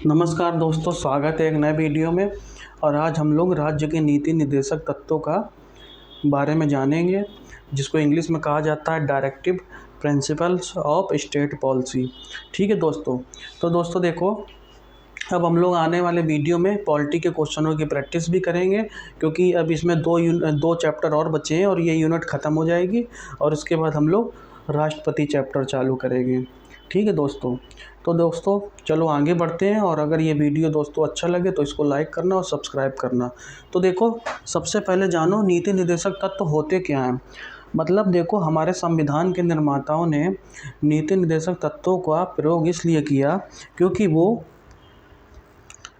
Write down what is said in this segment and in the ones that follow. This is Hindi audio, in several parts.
नमस्कार दोस्तों, स्वागत है एक नए वीडियो में। और आज हम लोग राज्य के नीति निर्देशक तत्वों का बारे में जानेंगे, जिसको इंग्लिश में कहा जाता है directive principles of state policy. ठीक है दोस्तों, तो दोस्तों देखो, अब हम लोग आने वाले वीडियो में पॉलिटी के क्वेश्चनों की प्रैक्टिस भी करेंगे, क्योंकि अब इसमें दो चैप्टर और बचे हैं और ये यूनिट ख़त्म हो जाएगी और उसके बाद हम लोग राष्ट्रपति चैप्टर चालू करेंगे। ठीक है दोस्तों, तो दोस्तों चलो आगे बढ़ते हैं। और अगर ये वीडियो दोस्तों अच्छा लगे तो इसको लाइक करना और सब्सक्राइब करना। तो देखो, सबसे पहले जानो नीति निर्देशक तत्व होते क्या हैं। मतलब देखो, हमारे संविधान के निर्माताओं ने नीति निर्देशक तत्वों का प्रयोग इसलिए किया क्योंकि वो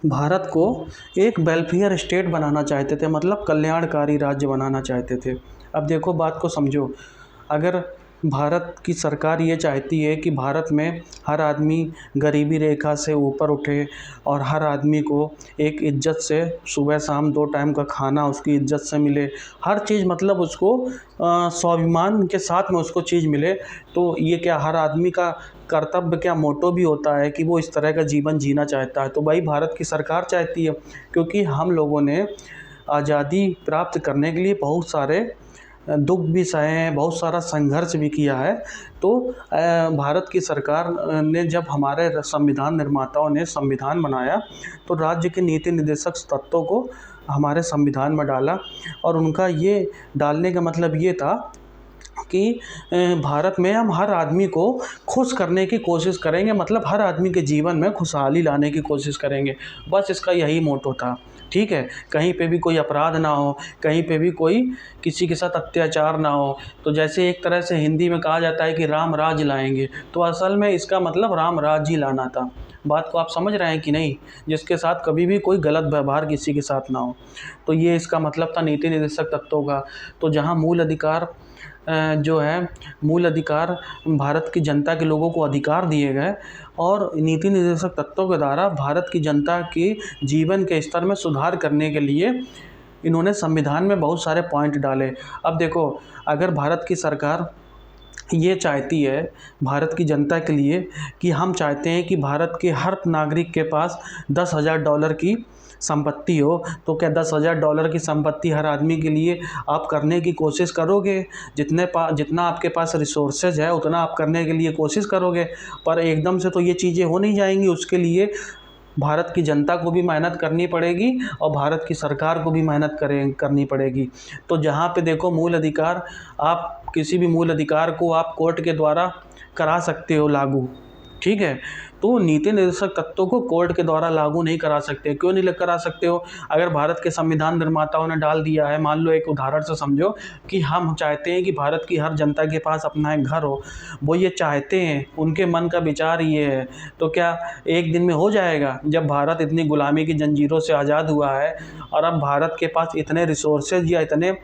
भारत को एक वेलफेयर स्टेट बनाना चाहते थे, मतलब कल्याणकारी राज्य बनाना चाहते थे। अब देखो, बात को समझो। अगर भारत की सरकार ये चाहती है कि भारत में हर आदमी गरीबी रेखा से ऊपर उठे और हर आदमी को एक इज्जत से सुबह शाम 2 टाइम का खाना उसकी इज्जत से मिले, हर चीज़ मतलब उसको स्वाभिमान के साथ में उसको चीज़ मिले, तो ये क्या हर आदमी का कर्तव्य, क्या मोटो भी होता है कि वो इस तरह का जीवन जीना चाहता है। तो भाई भारत की सरकार चाहती है, क्योंकि हम लोगों ने आज़ादी प्राप्त करने के लिए बहुत सारे दुख भी सहे हैं, बहुत सारा संघर्ष भी किया है। तो भारत की सरकार ने जब हमारे संविधान निर्माताओं ने संविधान बनाया तो राज्य के नीति निर्देशक तत्वों को हमारे संविधान में डाला। और उनका ये डालने का मतलब ये था कि भारत में हम हर आदमी को खुश करने की कोशिश करेंगे, मतलब हर आदमी के जीवन में खुशहाली लाने की कोशिश करेंगे। बस इसका यही मोटो था। ठीक है, कहीं पे भी कोई अपराध ना हो, कहीं पे भी कोई किसी के साथ अत्याचार ना हो। तो जैसे एक तरह से हिंदी में कहा जाता है कि राम राज लाएंगे, तो असल में इसका मतलब राम राज ही लाना था। बात को आप समझ रहे हैं कि नहीं, जिसके साथ कभी भी कोई गलत व्यवहार किसी के साथ ना हो। तो ये इसका मतलब था नीति निर्देशक तत्वों का। तो जहाँ मूल अधिकार जो है, मूल अधिकार भारत की जनता के लोगों को अधिकार दिए गए और नीति निर्देशक तत्वों के द्वारा भारत की जनता की जीवन के स्तर में सुधार करने के लिए इन्होंने संविधान में बहुत सारे पॉइंट डाले। अब देखो, अगर भारत की सरकार ये चाहती है भारत की जनता के लिए कि हम चाहते हैं कि भारत के हर नागरिक के पास $10,000 की संपत्ति हो, तो क्या $10,000 की संपत्ति हर आदमी के लिए आप करने की कोशिश करोगे? जितना आपके पास रिसोर्सेज है उतना आप करने के लिए कोशिश करोगे, पर एकदम से तो ये चीज़ें हो नहीं जाएंगी। उसके लिए भारत की जनता को भी मेहनत करनी पड़ेगी और भारत की सरकार को भी मेहनत करनी पड़ेगी। तो जहाँ पे देखो मूल अधिकार, आप किसी भी मूल अधिकार को आप कोर्ट के द्वारा करा सकते हो लागू। ठीक है, तो नीति निर्देशक तत्वों को कोर्ट के द्वारा लागू नहीं करा सकते। क्यों नहीं करा सकते हो? अगर भारत के संविधान निर्माताओं ने डाल दिया है, मान लो एक उदाहरण से समझो कि हम चाहते हैं कि भारत की हर जनता के पास अपना एक घर हो, वो ये चाहते हैं, उनके मन का विचार ये है, तो क्या एक दिन में हो जाएगा? जब भारत इतनी गुलामी की जंजीरों से आज़ाद हुआ है और अब भारत के पास इतने रिसोर्सेज या इतने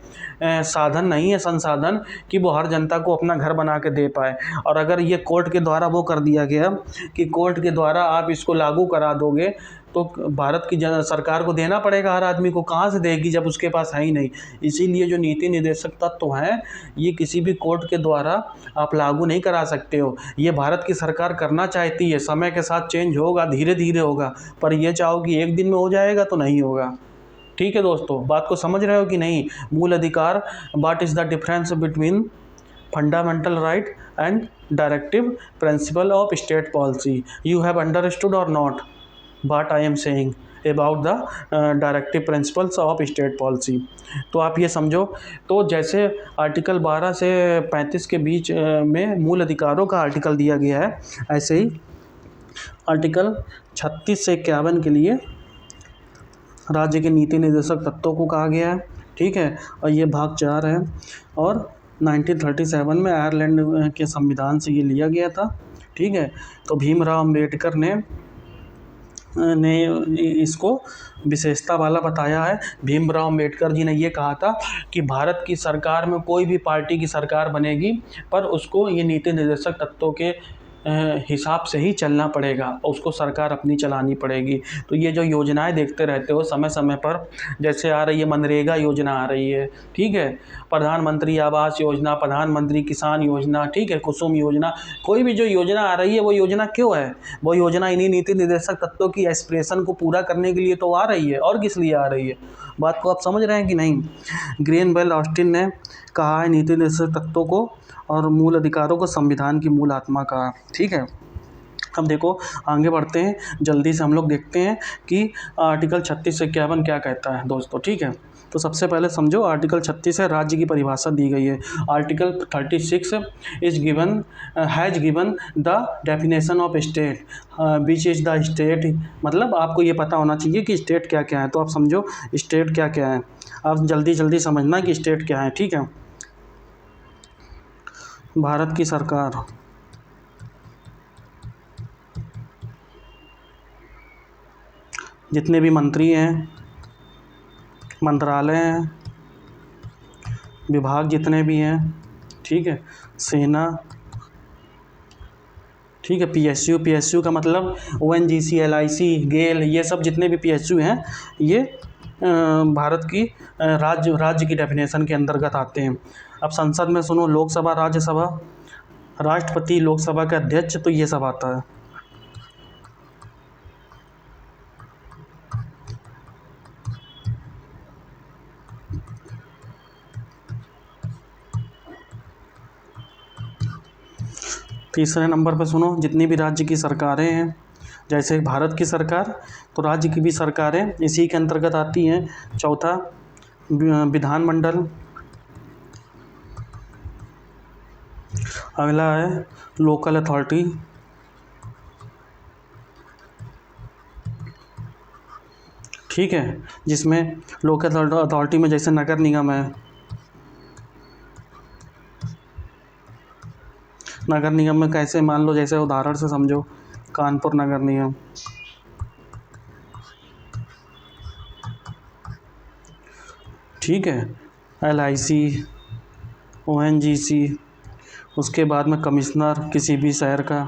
साधन नहीं है, संसाधन, कि वो हर जनता को अपना घर बना के दे पाए। और अगर ये कोर्ट के द्वारा वो कर दिया गया कि कोर्ट के द्वारा आप इसको लागू करा दोगे, तो भारत की सरकार को देना पड़ेगा हर आदमी को। कहाँ से देगी जब उसके पास है ही नहीं? इसीलिए जो नीति निर्देशक तत्व हैं, ये किसी भी कोर्ट के द्वारा आप लागू नहीं करा सकते हो। ये भारत की सरकार करना चाहती है, समय के साथ चेंज होगा, धीरे धीरे होगा, पर ये चाहो कि एक दिन में हो जाएगा तो नहीं होगा। ठीक है दोस्तों, बात को समझ रहे हो कि नहीं? मूल अधिकार, what is the difference between fundamental right and directive principle of state policy? You have understood or not what I am saying about the directive principles of state policy? तो आप ये समझो, तो जैसे आर्टिकल 12 से 35 के बीच में मूल अधिकारों का आर्टिकल दिया गया है, ऐसे ही आर्टिकल 36 से 51 के लिए राज्य के नीति निर्देशक तत्वों को कहा गया है। ठीक है, और ये भाग 4 है और 1937 में आयरलैंड के संविधान से ये लिया गया था। ठीक है, तो भीमराव अंबेडकर ने इसको विशेषता वाला बताया है। भीमराव अंबेडकर जी ने ये कहा था कि भारत की सरकार में कोई भी पार्टी की सरकार बनेगी, पर उसको ये नीति निर्देशक तत्वों के हिसाब से ही चलना पड़ेगा, उसको सरकार अपनी चलानी पड़ेगी। तो ये जो योजनाएं देखते रहते हो समय समय पर, जैसे आ रही है मनरेगा योजना आ रही है, ठीक है, प्रधानमंत्री आवास योजना, प्रधानमंत्री किसान योजना, ठीक है, कुसुम योजना, कोई भी जो योजना आ रही है वो योजना क्यों है? वो योजना इन्हीं नीति निर्देशक तत्वों की एस्पिरेशन को पूरा करने के लिए तो आ रही है, और किस लिए आ रही है? बात को आप समझ रहे हैं कि नहीं? ग्रेनबेल ऑस्टिन ने कहा है नीति निर्देशक तत्वों को और मूल अधिकारों को संविधान की मूल आत्मा कहा, ठीक है। अब देखो आगे बढ़ते हैं, जल्दी से हम लोग देखते हैं कि आर्टिकल 36 से 51 क्या कहता है दोस्तों, ठीक है। तो सबसे पहले समझो, आर्टिकल 36 है, राज्य की परिभाषा दी गई है। Article 36 is given has given the definition of state which is the state, मतलब आपको ये पता होना चाहिए कि स्टेट क्या क्या है। तो आप समझो स्टेट क्या क्या है, आप जल्दी जल्दी समझना कि स्टेट क्या है, ठीक है। भारत की सरकार, जितने भी मंत्री हैं, मंत्रालय हैं, विभाग जितने भी हैं, ठीक है, सेना, ठीक है, पीएसयू का मतलब ओएनजीसी, एलआईसी, गेल, ये सब जितने भी पीएसयू हैं ये भारत की राज्य की डेफिनेशन के अंतर्गत आते हैं। अब संसद में सुनो, लोकसभा, राज्यसभा, राष्ट्रपति, लोकसभा के अध्यक्ष, तो ये सब आता है। तीसरे नंबर पर सुनो, जितनी भी राज्य की सरकारें हैं, जैसे भारत की सरकार, तो राज्य की भी सरकारें इसी के अंतर्गत आती हैं। चौथा, विधानमंडल, अगला है लोकल अथॉरिटी, ठीक है, जिसमें लोकल अथॉरिटी में जैसे नगर निगम है, नगर निगम में कैसे, मान लो जैसे उदाहरण से समझो, कानपुर नगर निगम, ठीक है, एलआईसी, ओएनजीसी, उसके बाद में कमिश्नर किसी भी शहर का,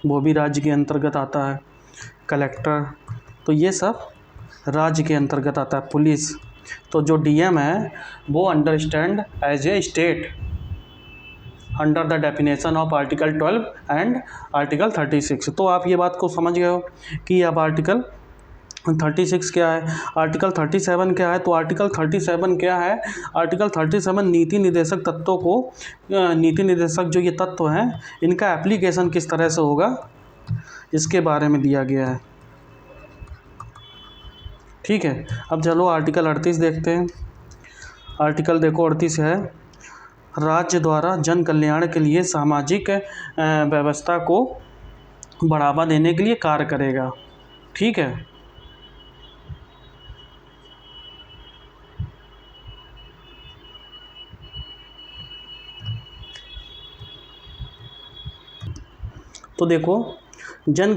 वो भी राज्य के अंतर्गत आता है, कलेक्टर, तो ये सब राज्य के अंतर्गत आता है। पुलिस, तो जो डीएम है वो understand as a state under the definition of article 12 and article 36। तो आप ये बात को समझ गए हो कि अब आर्टिकल 36 क्या है, आर्टिकल 37 क्या है। तो आर्टिकल 37 क्या है, आर्टिकल 37 नीति निर्देशक तत्वों को, नीति निर्देशक जो ये तत्व हैं इनका एप्लीकेशन किस तरह से होगा इसके बारे में दिया गया है, ठीक है। अब चलो आर्टिकल 38 देखते हैं। आर्टिकल देखो 38 है, राज्य द्वारा जन कल्याण के लिए सामाजिक व्यवस्था को बढ़ावा देने के लिए कार्य करेगा, ठीक है। तो देखो जन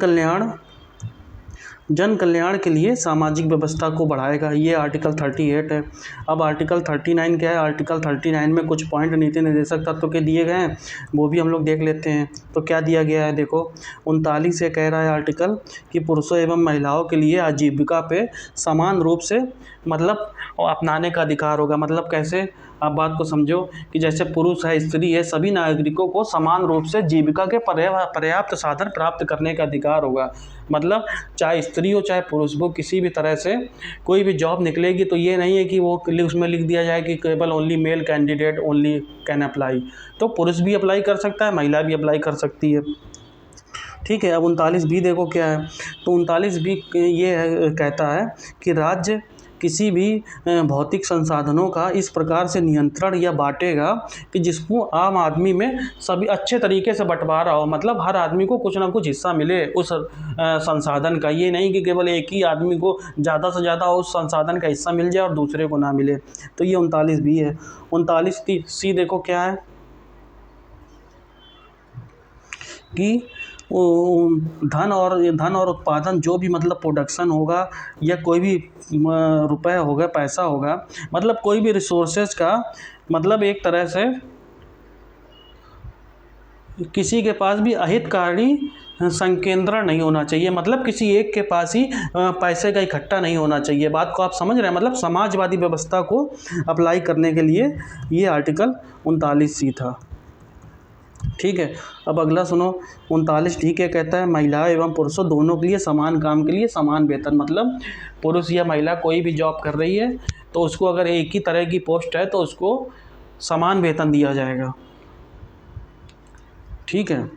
कल्याण के लिए सामाजिक व्यवस्था को बढ़ाएगा, ये आर्टिकल 38 है। अब आर्टिकल 39 क्या है, आर्टिकल 39 में कुछ पॉइंट नीति निर्देशक तत्व के दिए गए हैं, वो भी हम लोग देख लेते हैं। तो क्या दिया गया है, देखो 39 से कह रहा है आर्टिकल कि पुरुषों एवं महिलाओं के लिए आजीविका पे समान रूप से मतलब अपनाने का अधिकार होगा। मतलब कैसे, आप बात को समझो कि जैसे पुरुष है, स्त्री है, सभी नागरिकों को समान रूप से जीविका के पर्याप्त साधन प्राप्त करने का अधिकार होगा। मतलब चाहे स्त्री हो चाहे पुरुष हो, किसी भी तरह से कोई भी जॉब निकलेगी तो ये नहीं है कि वो उसमें लिख दिया जाए कि केवल only male candidate only can apply. तो पुरुष भी अप्लाई कर सकता है, महिला भी अप्लाई कर सकती है, ठीक है। अब 39 भी देखो क्या है, तो 39 भी ये कहता है कि राज्य किसी भी भौतिक संसाधनों का इस प्रकार से नियंत्रण या बांटेगा कि जिसको आम आदमी में सभी अच्छे तरीके से बंटवारा हो। मतलब हर आदमी को कुछ ना कुछ हिस्सा मिले उस संसाधन का, ये नहीं कि केवल एक ही आदमी को ज़्यादा से ज़्यादा उस संसाधन का हिस्सा मिल जाए और दूसरे को ना मिले। तो ये 39 भी है। 39 सी देखो क्या है कि धन और उत्पादन जो भी मतलब प्रोडक्शन होगा या कोई भी रुपए होगा, पैसा होगा, मतलब कोई भी रिसोर्सेज का मतलब एक तरह से किसी के पास भी अहितकारी संकेंद्रण नहीं होना चाहिए, मतलब किसी एक के पास ही पैसे का इकट्ठा नहीं होना चाहिए। बात को आप समझ रहे हैं, मतलब समाजवादी व्यवस्था को अप्लाई करने के लिए ये आर्टिकल 39C था। ठीक है, अब अगला सुनो 39 ठीक है, कहता है महिलाओं एवं पुरुषों दोनों के लिए समान काम के लिए समान वेतन। मतलब पुरुष या महिला कोई भी जॉब कर रही है तो उसको अगर एक ही तरह की पोस्ट है तो उसको समान वेतन दिया जाएगा। ठीक है,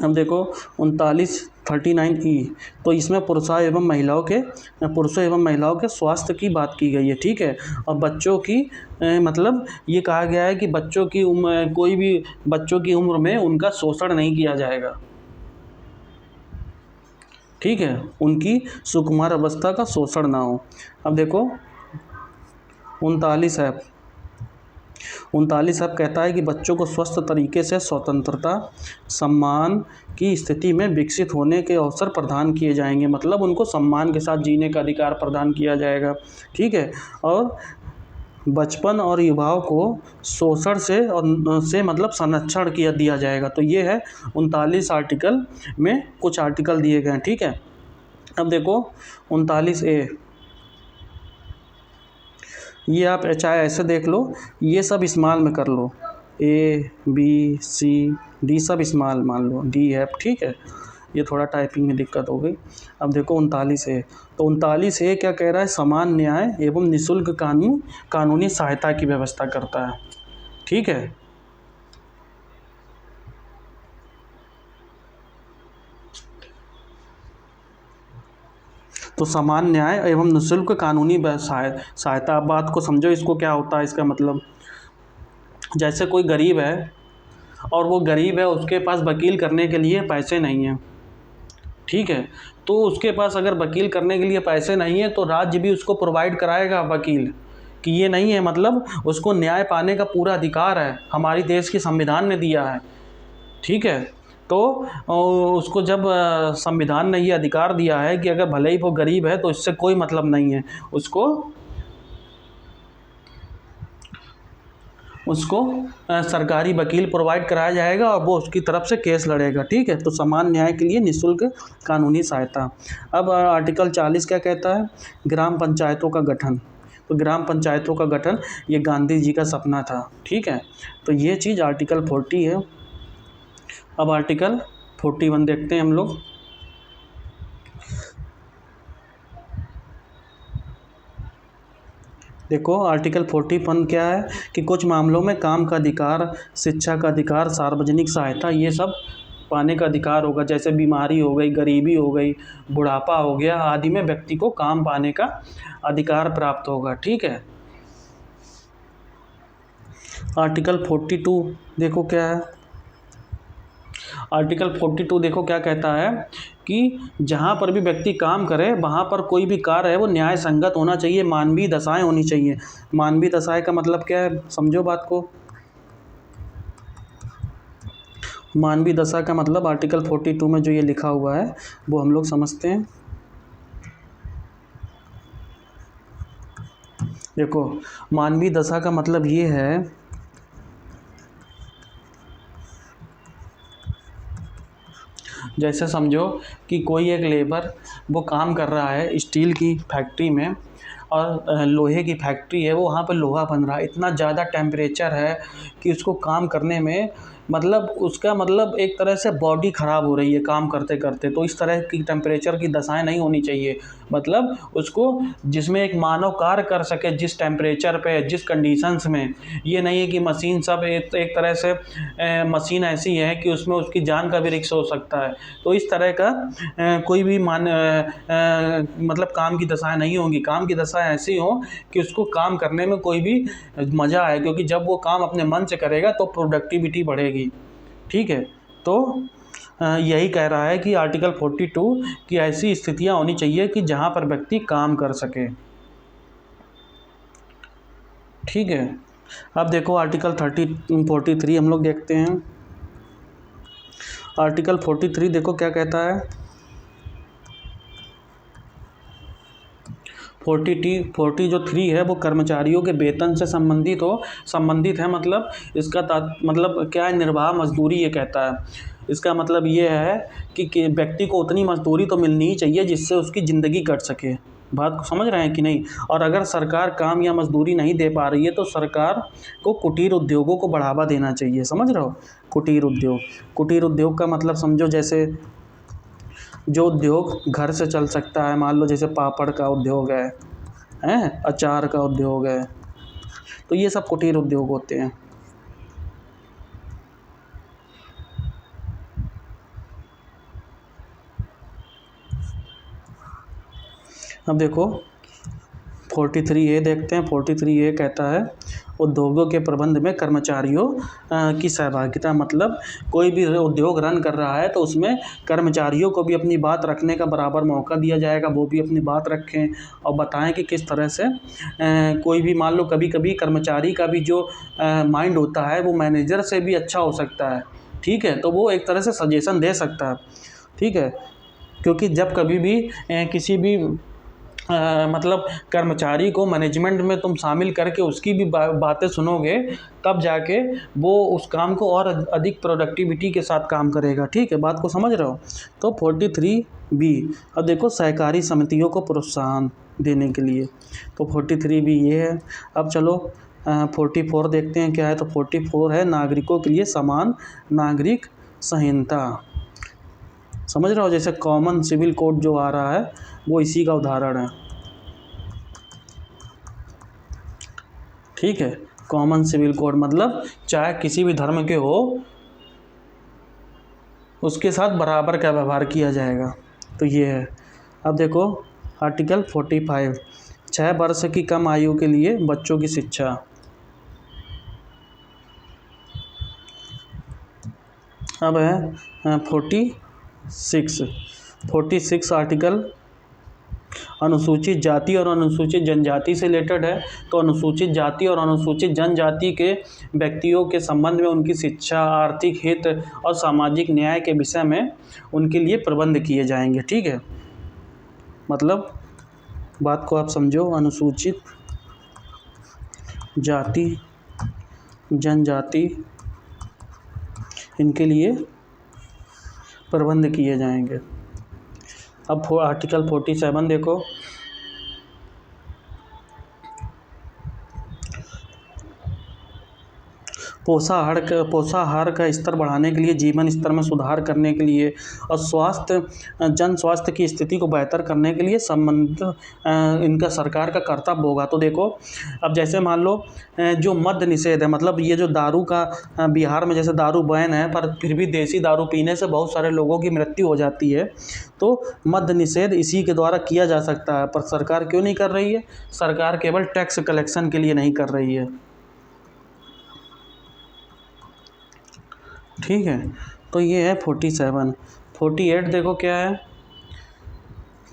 अब देखो 39(39)E, तो इसमें पुरुषों एवं महिलाओं के स्वास्थ्य की बात की गई है। ठीक है, और बच्चों की मतलब ये कहा गया है कि बच्चों की उम्र, कोई भी बच्चों की उम्र में उनका शोषण नहीं किया जाएगा। ठीक है, उनकी सुकुमार अवस्था का शोषण ना हो। अब देखो 39 अब कहता है कि बच्चों को स्वस्थ तरीके से स्वतंत्रता, सम्मान की स्थिति में विकसित होने के अवसर प्रदान किए जाएंगे। मतलब उनको सम्मान के साथ जीने का अधिकार प्रदान किया जाएगा। ठीक है, और बचपन और युवाओं को शोषण से मतलब संरक्षण दिया जाएगा। तो ये है 39 आर्टिकल में कुछ आर्टिकल दिए गए हैं। ठीक है, अब देखो 39A, ये आप चाहे ऐसे देख लो, ये सब इस्तेमाल में कर लो, A B C D सब इस्तेमाल मान लो, D F। ठीक है, ये थोड़ा टाइपिंग में दिक्कत हो गई। अब देखो 39A, तो 39A क्या कह रहा है, समान न्याय एवं निःशुल्क कानूनी सहायता की व्यवस्था करता है। ठीक है, तो समान न्याय एवं निःशुल्क कानूनी सहायता। आप बात को समझो, इसको क्या होता है, इसका मतलब जैसे कोई गरीब है और वो गरीब है, उसके पास वकील करने के लिए पैसे नहीं हैं। ठीक है, तो उसके पास अगर वकील करने के लिए पैसे नहीं है तो राज्य भी उसको प्रोवाइड कराएगा वकील, कि ये नहीं है, मतलब उसको न्याय पाने का पूरा अधिकार है, हमारी देश के संविधान ने दिया है। ठीक है, तो उसको जब संविधान ने ये अधिकार दिया है कि अगर भले ही वो गरीब है तो इससे कोई मतलब नहीं है, उसको सरकारी वकील प्रोवाइड कराया जाएगा और वो उसकी तरफ से केस लड़ेगा। ठीक है, तो समान न्याय के लिए निःशुल्क कानूनी सहायता। अब आर्टिकल 40 क्या कहता है, ग्राम पंचायतों का गठन। तो ग्राम पंचायतों का गठन ये गांधी जी का सपना था। ठीक है, तो ये चीज़ आर्टिकल 40 है। अब आर्टिकल 41 देखते हैं हम लोग। देखो आर्टिकल 41 क्या है कि कुछ मामलों में काम का अधिकार, शिक्षा का अधिकार, सार्वजनिक सहायता, ये सब पाने का अधिकार होगा। जैसे बीमारी हो गई, गरीबी हो गई, बुढ़ापा हो गया आदि में व्यक्ति को काम पाने का अधिकार प्राप्त होगा। ठीक है, आर्टिकल 42 देखो क्या है, आर्टिकल 42 देखो क्या कहता है कि जहाँ पर भी व्यक्ति काम करे वहाँ पर कोई भी कार्य है वो न्याय संगत होना चाहिए, मानवीय दशाएं होनी चाहिए। मानवीय दशाएं का मतलब क्या है, समझो बात को। मानवीय दशा का मतलब आर्टिकल 42 में जो ये लिखा हुआ है वो हम लोग समझते हैं। देखो मानवीय दशा का मतलब ये है जैसे समझो कि कोई एक लेबर वो काम कर रहा है स्टील की फैक्ट्री में और लोहे की फैक्ट्री है, वो वहाँ पर लोहा बन रहा है, इतना ज़्यादा टेम्परेचर है कि उसको काम करने में मतलब उसका मतलब एक तरह से बॉडी ख़राब हो रही है काम करते करते। तो इस तरह की टेम्परेचर की दशाएं नहीं होनी चाहिए। मतलब उसको जिसमें एक मानव कार्य कर सके जिस टेम्परेचर पे, जिस कंडीशंस में, ये नहीं है कि मशीन सब एक तरह से मशीन ऐसी है कि उसमें उसकी जान का भी रिस्क हो सकता है। तो इस तरह का कोई भी मतलब काम की दशाएं नहीं होंगी। काम की दशाएं ऐसी हो कि उसको काम करने में कोई भी मज़ा आए, क्योंकि जब वो काम अपने मन से करेगा तो प्रोडक्टिविटी बढ़ेगी। ठीक है, तो यही कह रहा है कि आर्टिकल 42 की ऐसी स्थितियां होनी चाहिए कि जहां पर व्यक्ति काम कर सके। ठीक है, अब देखो आर्टिकल 43 हम लोग देखते हैं। आर्टिकल 43 देखो क्या कहता है, 40 जो 3 है वो कर्मचारियों के वेतन से संबंधित है। मतलब इसका मतलब क्या है, निर्वाह मजदूरी ये कहता है। इसका मतलब ये है कि व्यक्ति को उतनी मजदूरी तो मिलनी ही चाहिए जिससे उसकी ज़िंदगी कट सके। बात को समझ रहे हैं कि नहीं। और अगर सरकार काम या मजदूरी नहीं दे पा रही है तो सरकार को कुटीर उद्योगों को बढ़ावा देना चाहिए। समझ रहे हो, कुटीर उद्योग का मतलब समझो, जैसे जो उद्योग घर से चल सकता है, मान लो जैसे पापड़ का उद्योग है, अचार का उद्योग है, तो ये सब कुटीर उद्योग होते हैं। अब देखो 43A देखते हैं। 43A कहता है उद्योगों के प्रबंध में कर्मचारियों की सहभागिता। मतलब कोई भी उद्योग रन कर रहा है तो उसमें कर्मचारियों को भी अपनी बात रखने का बराबर मौका दिया जाएगा, वो भी अपनी बात रखें और बताएं कि किस तरह से कोई भी, मान लो कभी कभी कर्मचारी का भी जो माइंड होता है वो मैनेजर से भी अच्छा हो सकता है। ठीक है, तो वो एक तरह से सजेशन दे सकता है। ठीक है, क्योंकि जब कभी भी किसी भी मतलब कर्मचारी को मैनेजमेंट में तुम शामिल करके उसकी भी बातें सुनोगे, तब जाके वो उस काम को और अधिक प्रोडक्टिविटी के साथ काम करेगा। ठीक है, बात को समझ रहे हो। तो 43B। अब देखो सहकारी समितियों को प्रोत्साहन देने के लिए, तो 43B ये है। अब चलो 44 देखते हैं क्या है। तो 44 है नागरिकों के लिए समान नागरिक संहिता। समझ रहे हो, जैसे कॉमन सिविल कोड जो आ रहा है वो इसी का उदाहरण है। ठीक है, कॉमन सिविल कोड मतलब चाहे किसी भी धर्म के हो उसके साथ बराबर का व्यवहार किया जाएगा, तो ये है। अब देखो आर्टिकल 45, 6 वर्ष की कम आयु के लिए बच्चों की शिक्षा। अब है 46 आर्टिकल अनुसूचित जाति और अनुसूचित जनजाति से रिलेटेड है। तो अनुसूचित जाति और अनुसूचित जनजाति के व्यक्तियों के संबंध में उनकी शिक्षा, आर्थिक हित और सामाजिक न्याय के विषय में उनके लिए प्रबंध किए जाएंगे। ठीक है, मतलब बात को आप समझो, अनुसूचित जाति जनजाति इनके लिए प्रबंध किए जाएंगे। अब आर्टिकल 47 देखो, पोषाहार का स्तर बढ़ाने के लिए, जीवन स्तर में सुधार करने के लिए और जन स्वास्थ्य की स्थिति को बेहतर करने के लिए संबंधित इनका सरकार का कर्तव्य होगा। तो देखो अब जैसे मान लो जो मद्य निषेध है, मतलब ये जो दारू का बिहार में जैसे दारू बैन है पर फिर भी देसी दारू पीने से बहुत सारे लोगों की मृत्यु हो जाती है। तो मद्य निषेध इसी के द्वारा किया जा सकता है, पर सरकार क्यों नहीं कर रही है? सरकार केवल टैक्स कलेक्शन के लिए नहीं कर रही है। ठीक है, तो ये है 47। 48 देखो क्या है,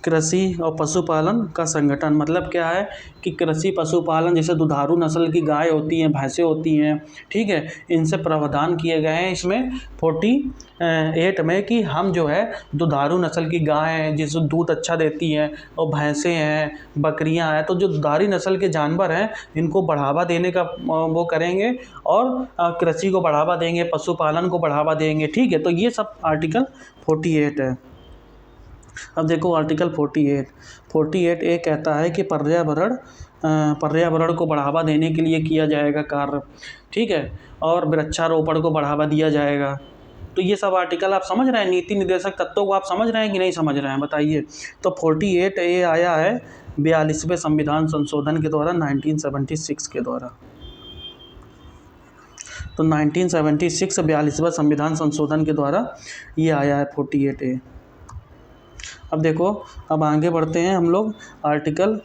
कृषि और पशुपालन का संगठन। मतलब क्या है कि कृषि पशुपालन, जैसे दुधारू नस्ल की गाय होती हैं, भैंसें होती हैं, ठीक है, इनसे प्रावधान किए गए हैं इसमें 48 में कि हम जो है दुधारू नस्ल की गाय हैं जिससे दूध अच्छा देती हैं, और भैंसें हैं, बकरियां हैं, तो जो दुधारी नस्ल के जानवर हैं इनको बढ़ावा देने का वो करेंगे और कृषि को बढ़ावा देंगे, पशुपालन को बढ़ावा देंगे। ठीक है, तो ये सब आर्टिकल 48 है। अब देखो आर्टिकल 48 ए कहता है कि पर्यावरण को बढ़ावा देने के लिए किया जाएगा कार्य। ठीक है, और वृक्षारोपण को बढ़ावा दिया जाएगा। तो ये सब आर्टिकल आप समझ रहे हैं, नीति निर्देशक तत्वों को आप समझ रहे हैं कि नहीं समझ रहे हैं, बताइए। तो 48 ए आया है 42वें संविधान संशोधन के द्वारा, 1976 के द्वारा। तो 1976 42वां संविधान संशोधन के द्वारा ये आया है 48A। अब देखो, अब आगे बढ़ते हैं हम लोग आर्टिकल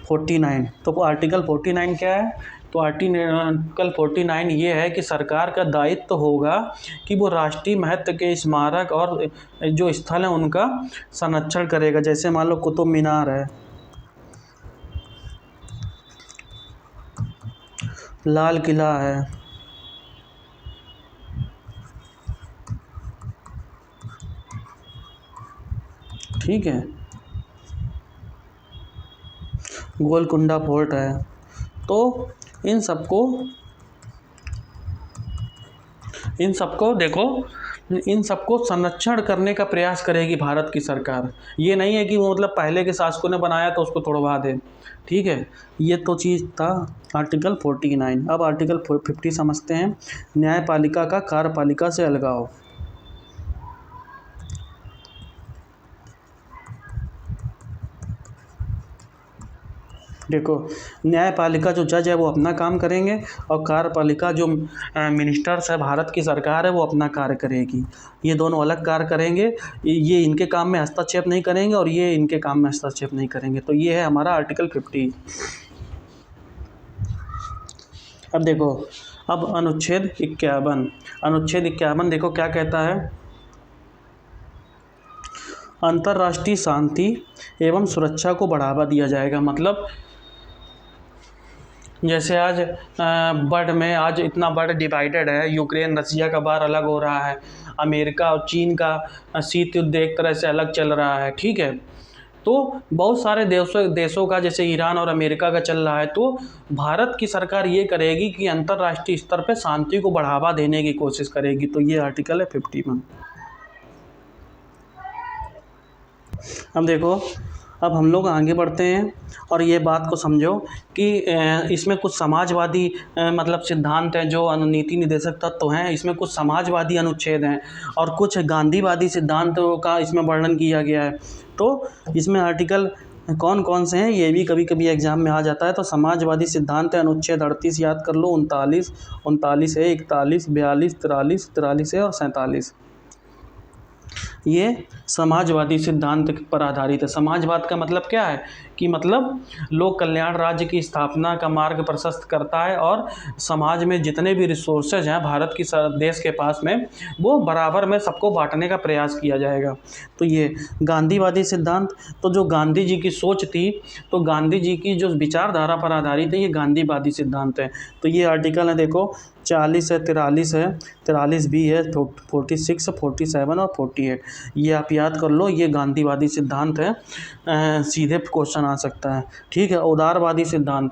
49। तो आर्टिकल 49 क्या है? तो आर्टिकल 49 ये है कि सरकार का दायित्व होगा कि वो राष्ट्रीय महत्व के स्मारक और जो स्थल हैं उनका संरक्षण करेगा। जैसे मान लो कुतुब मीनार है, लाल किला है, ठीक है, गोलकुंडा फोर्ट है। तो इन सबको देखो, इन सबको संरक्षण करने का प्रयास करेगी भारत की सरकार। ये नहीं है कि वो मतलब पहले के शासकों ने बनाया तो उसको तोड़वा दे। ठीक है, ये तो चीज़ था आर्टिकल 49। अब आर्टिकल 50 समझते हैं, न्यायपालिका का कार्यपालिका से अलगाव। देखो, न्यायपालिका जो जज है वो अपना काम करेंगे और कार्यपालिका जो मिनिस्टर्स है, भारत की सरकार है, वो अपना कार्य करेगी। ये दोनों अलग कार्य करेंगे, ये इनके काम में हस्तक्षेप नहीं करेंगे और ये इनके काम में हस्तक्षेप नहीं करेंगे। तो ये है हमारा आर्टिकल 50। अब देखो, अब अनुच्छेद 51। अनुच्छेद 51 देखो क्या कहता है, अंतर्राष्ट्रीय शांति एवं सुरक्षा को बढ़ावा दिया जाएगा। मतलब जैसे आज वर्ल्ड में आज इतना वर्ल्ड डिवाइडेड है, यूक्रेन रसिया का बार अलग हो रहा है, अमेरिका और चीन का शीत युद्ध एक तरह से अलग चल रहा है। ठीक है, तो बहुत सारे देशों का जैसे ईरान और अमेरिका का चल रहा है। तो भारत की सरकार ये करेगी कि अंतर्राष्ट्रीय स्तर पर शांति को बढ़ावा देने की कोशिश करेगी। तो ये आर्टिकल है 51। अब देखो, अब हम लोग आगे बढ़ते हैं और ये बात को समझो कि इसमें कुछ समाजवादी मतलब सिद्धांत हैं जो नीति निर्देशक तत्व हैं। इसमें कुछ समाजवादी अनुच्छेद हैं और कुछ गांधीवादी सिद्धांतों का इसमें वर्णन किया गया है। तो इसमें आर्टिकल कौन कौन से हैं ये भी कभी कभी एग्जाम में आ जाता है। तो समाजवादी सिद्धांत है अनुच्छेद 38 याद कर लो, 39 है, 41, 42, 43 है और 47। ये समाजवादी सिद्धांत पर आधारित है। समाजवाद का मतलब क्या है कि मतलब लोक कल्याण राज्य की स्थापना का मार्ग प्रशस्त करता है और समाज में जितने भी रिसोर्सेज हैं भारत की देश के पास में, वो बराबर में सबको बांटने का प्रयास किया जाएगा। तो ये गांधीवादी सिद्धांत, तो जो गांधी जी की सोच थी, तो गांधी जी की जो विचारधारा पर आधारित है, ये गांधीवादी सिद्धांत है। तो ये आर्टिकल है देखो, 40 है, 43 भी है, 46, 47 और 48। ये आप याद कर लो, ये गांधीवादी सिद्धांत है। सीधे क्वेश्चन आ सकता है। ठीक है, उदारवादी सिद्धांत।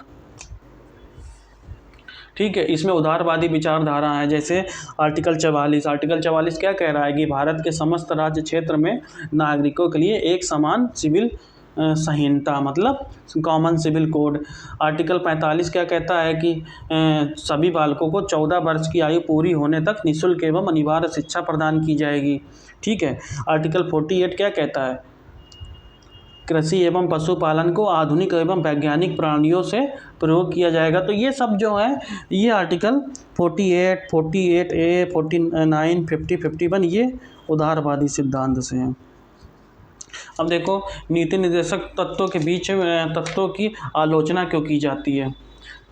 ठीक है, इसमें उदारवादी विचारधारा है। जैसे आर्टिकल 44 क्या कह रहा है कि भारत के समस्त राज्य क्षेत्र में नागरिकों के लिए एक समान सिविल संहिता, मतलब कॉमन सिविल कोड। आर्टिकल 45 क्या कहता है कि सभी बालकों को 14 वर्ष की आयु पूरी होने तक निःशुल्क एवं अनिवार्य शिक्षा प्रदान की जाएगी। ठीक है, आर्टिकल 48 क्या कहता है, कृषि एवं पशुपालन को आधुनिक एवं वैज्ञानिक प्रणालियों से प्रयोग किया जाएगा। तो ये सब जो है, ये आर्टिकल 48, 48A, 49, 50, 51 ये उदारवादी सिद्धांत से हैं। अब देखो, नीति निर्देशक तत्वों के बीच तत्वों की आलोचना क्यों की जाती है।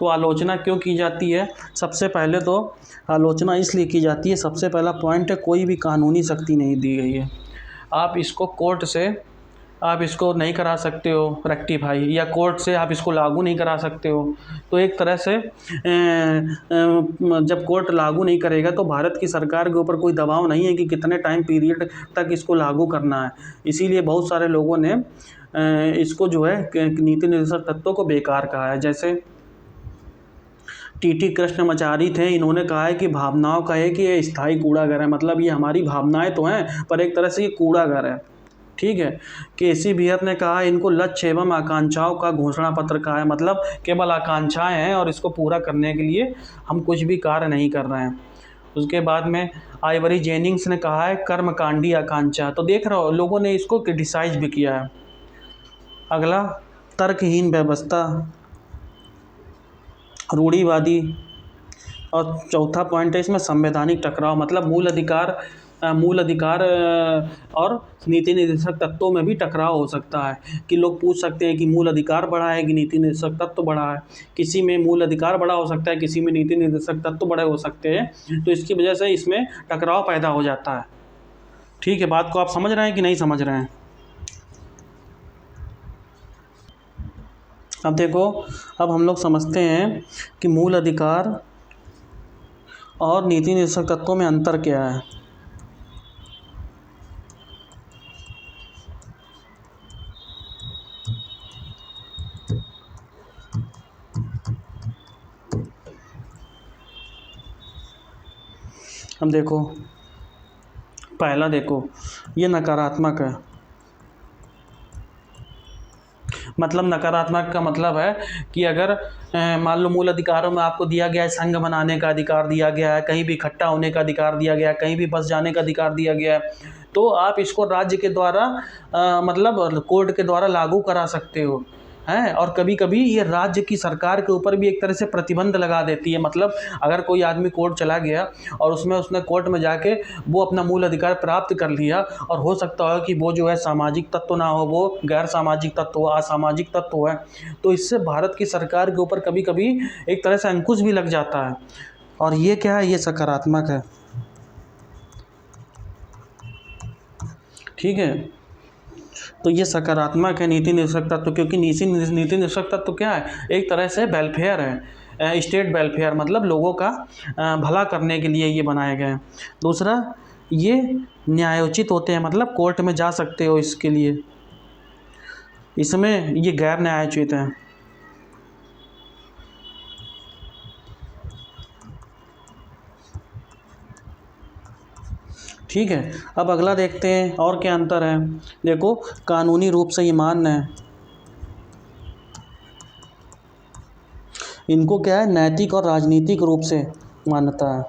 तो आलोचना क्यों की जाती है, सबसे पहले तो आलोचना इसलिए की जाती है, सबसे पहला पॉइंट है कोई भी कानूनी शक्ति नहीं दी गई है। आप इसको कोर्ट से आप इसको नहीं करा सकते हो रेक्टिफाई, या कोर्ट से आप इसको लागू नहीं करा सकते हो। तो एक तरह से जब कोर्ट लागू नहीं करेगा तो भारत की सरकार के ऊपर कोई दबाव नहीं है कि कितने टाइम पीरियड तक इसको लागू करना है। इसीलिए बहुत सारे लोगों ने इसको जो है नीति निर्देशक तत्वों को बेकार कहा है। जैसे टी कृष्णमाचारी थे, इन्होंने कहा है कि भावनाओं का है कि ये स्थायी कूड़ाघर है। मतलब ये हमारी भावनाएं तो हैं पर एक तरह से ये कूड़ाघर है। ठीक है, केसी बियर ने कहा इनको लक्ष्य एवं आकांक्षाओं का घोषणा पत्र कहा है। मतलब केवल आकांक्षाएं हैं और इसको पूरा करने के लिए हम कुछ भी कार्य नहीं कर रहे हैं। उसके बाद में आइवरी जेनिंग्स ने कहा है कर्मकांडी आकांक्षा। तो देख रहे हो लोगों ने इसको क्रिटिसाइज भी किया है। अगला, तर्कहीन व्यवस्था, रूढ़िवादी। और चौथा पॉइंट है इसमें संवैधानिक टकराव। मतलब मूल अधिकार और नीति निर्देशक तत्वों में भी टकराव हो सकता है कि लोग पूछ सकते हैं कि मूल अधिकार बड़ा है कि नीति निर्देशक तत्व बड़ा है। किसी में मूल अधिकार बड़ा हो सकता है, किसी में नीति निर्देशक तत्व बड़े हो सकते हैं। तो इसकी वजह से इसमें टकराव पैदा हो जाता है। ठीक है, बात को आप समझ रहे हैं कि नहीं समझ रहे हैं। अब देखो, अब हम लोग समझते हैं कि मूल अधिकार और नीति निर्देशक तत्वों में अंतर क्या है। अब देखो, पहला देखो, ये नकारात्मक है। मतलब नकारात्मक का मतलब है कि अगर मान लो मूल अधिकारों में आपको दिया गया है, संघ बनाने का अधिकार दिया गया है, कहीं भी इकट्ठा होने का अधिकार दिया गया है, कहीं भी बस जाने का अधिकार दिया गया है, तो आप इसको राज्य के द्वारा मतलब कोर्ट के द्वारा लागू करा सकते हो हैं। और कभी कभी ये राज्य की सरकार के ऊपर भी एक तरह से प्रतिबंध लगा देती है। मतलब अगर कोई आदमी कोर्ट चला गया और उसने कोर्ट में जाके वो अपना मूल अधिकार प्राप्त कर लिया, और हो सकता है कि वो जो है सामाजिक तत्व ना हो, वो गैर सामाजिक तत्व हो, असामाजिक तत्व है, तो इससे भारत की सरकार के ऊपर कभी कभी एक तरह से अंकुश भी लग जाता है। और ये क्या है, ये सकारात्मक है। ठीक है, तो ये सकारात्मक है नीति निदेशक तत्व, क्योंकि नीति निदेशक तत्व क्या है, एक तरह से वेलफेयर है, स्टेट वेलफेयर, मतलब लोगों का भला करने के लिए ये बनाए गए हैं। दूसरा, ये न्यायोचित होते हैं, मतलब कोर्ट में जा सकते हो इसके लिए। इसमें ये गैर न्यायोचित हैं। ठीक है, अब अगला देखते हैं और क्या अंतर है। देखो, कानूनी रूप से ये मान्य है, इनको क्या है, नैतिक और राजनीतिक रूप से मान्यता है।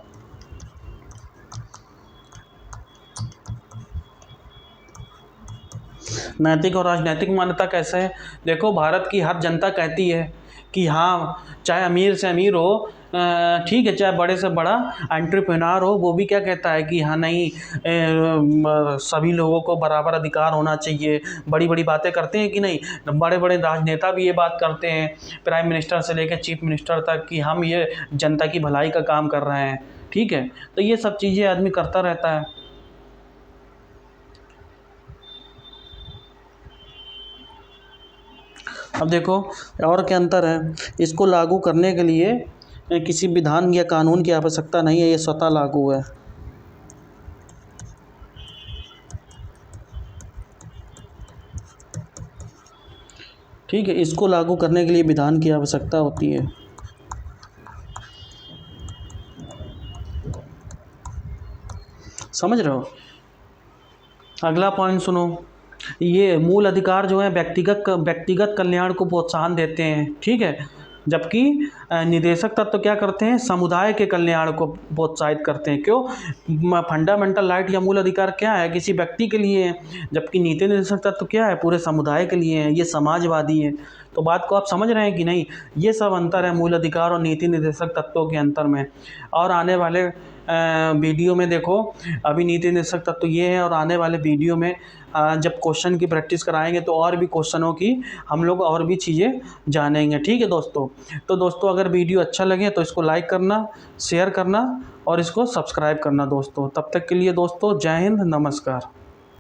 नैतिक और राजनीतिक मान्यता कैसे है, देखो भारत की हर जनता कहती है कि हाँ, चाहे अमीर से अमीर हो, ठीक है, चाहे बड़े से बड़ा एंटरप्रेन्योर हो, वो भी क्या कहता है कि हाँ नहीं, सभी लोगों को बराबर अधिकार होना चाहिए। बड़ी बड़ी बातें करते हैं कि नहीं, बड़े बड़े राजनेता भी ये बात करते हैं, प्राइम मिनिस्टर से लेकर चीफ मिनिस्टर तक, कि हम ये जनता की भलाई का काम कर रहे हैं। ठीक है, तो ये सब चीज़ें आदमी करता रहता है। अब देखो और क्या अंतर है, इसको लागू करने के लिए किसी विधान या कानून की आवश्यकता नहीं है, ये स्वतः लागू है। ठीक है, इसको लागू करने के लिए विधान की आवश्यकता होती है। समझ रहे हो। अगला पॉइंट सुनो, ये मूल अधिकार जो है व्यक्तिगत कल्याण को प्रोत्साहन देते हैं। ठीक है, जबकि निदेशक तत्व क्या करते हैं, समुदाय के कल्याण को प्रोत्साहित करते हैं। क्यों, फंडामेंटल राइट या मूल अधिकार क्या है, किसी व्यक्ति के लिए है, जबकि नीति निदेशक तत्व क्या है, पूरे समुदाय के लिए है, ये समाजवादी है। तो बात को आप समझ रहे हैं कि नहीं, ये सब अंतर है मूल अधिकार और नीति निदेशक तत्वों के अंतर में। और आने वाले वीडियो में देखो, अभी नीति निदेशक तत्व ये है, और आने वाले वीडियो में जब क्वेश्चन की प्रैक्टिस कराएंगे तो और भी क्वेश्चनों की हम लोग और भी चीज़ें जानेंगे। ठीक है दोस्तों, तो दोस्तों अगर वीडियो अच्छा लगे तो इसको लाइक करना, शेयर करना और इसको सब्सक्राइब करना दोस्तों। तब तक के लिए दोस्तों, जय हिंद, नमस्कार।